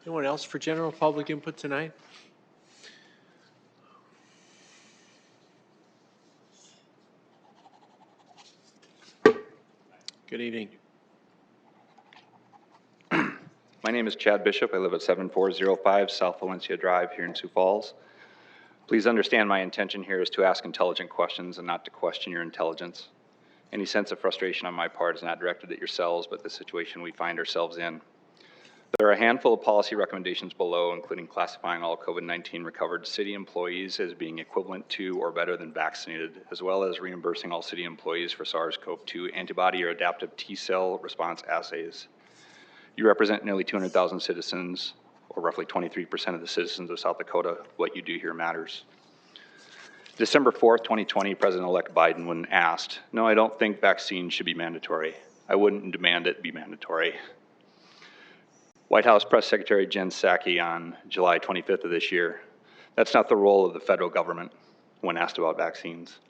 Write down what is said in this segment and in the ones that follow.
Anyone else for general public input tonight? Good evening. My name is Chad Bishop. I live at 7405 South Valencia Drive here in Sioux Falls. Please understand my intention here is to ask intelligent questions and not to question your intelligence. Any sense of frustration on my part is not directed at yourselves, but the situation we find ourselves in. There are a handful of policy recommendations below, including classifying all COVID-19 recovered city employees as being equivalent to or better than vaccinated, as well as reimbursing all city employees for SARS-CoV-2 antibody or adaptive T-cell response assays. You represent nearly 200,000 citizens, or roughly 23% of the citizens of South Dakota. What you do here matters. December 4th, 2020, President-elect Biden, when asked, "No, I don't think vaccines should be mandatory. I wouldn't demand it be mandatory." White House Press Secretary Jen Psaki on July 25th of this year, "That's not the role of the federal government," when asked about vaccines.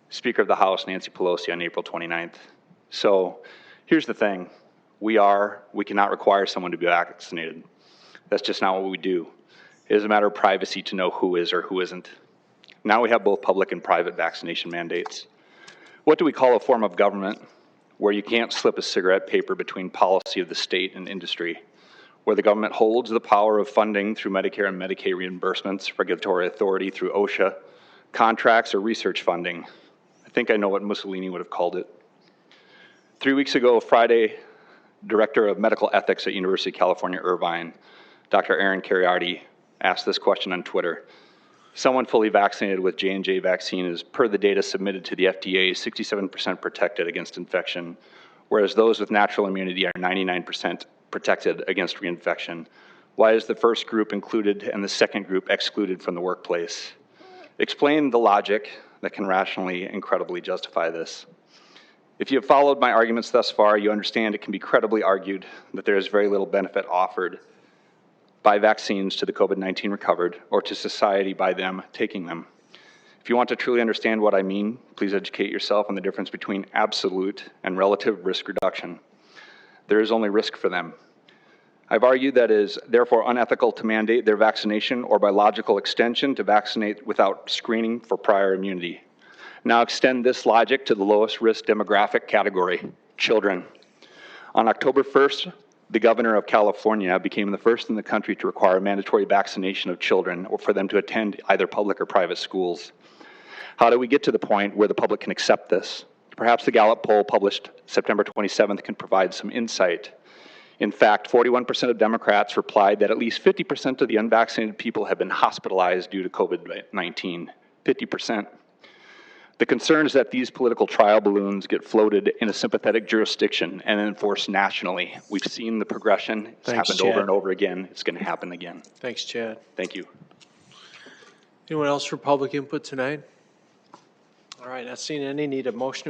Speaker of the House Nancy Pelosi on April 29th. So here's the thing. We cannot require someone to be vaccinated. That's just not what we do. It is a matter of privacy to know who is or who isn't. Now we have both public and private vaccination mandates. What do we call a form of government where you can't slip a cigarette paper between policy of the state and industry, where the government holds the power of funding through Medicare and Medicaid reimbursements, regulatory authority through OSHA, contracts, or research funding? I think I know what Mussolini would have called it. 3 weeks ago, Friday, Director of Medical Ethics at University of California, Irvine, Dr. Aaron Kheriaty, asked this question on Twitter. Someone fully vaccinated with J&J vaccine is, per the data submitted to the FDA, 67% protected against infection, whereas those with natural immunity are 99% protected against reinfection. Why is the first group included and the second group excluded from the workplace? Explain the logic that can rationally and credibly justify this. If you have followed my arguments thus far, you understand it can be credibly argued that there is very little benefit offered by vaccines to the COVID-19 recovered or to society by them taking them. If you want to truly understand what I mean, please educate yourself on the difference between absolute and relative risk reduction. There is only risk for them. I've argued that it is therefore unethical to mandate their vaccination or by logical extension to vaccinate without screening for prior immunity. Now extend this logic to the lowest risk demographic category, children. On October 1st, the governor of California became the first in the country to require mandatory vaccination of children or for them to attend either public or private schools. How do we get to the point where the public can accept this? Perhaps the Gallup poll published September 27th can provide some insight. In fact, 41% of Democrats replied that at least 50% of the unvaccinated people have been hospitalized due to COVID-19. 50%. The concern is that these political trial balloons get floated in a sympathetic jurisdiction and enforced nationally. We've seen the progression. It's happened over and over again. It's going to happen again. Thanks, Chad. Thank you. Anyone else for public input tonight? All right, not seeing any. Need a motion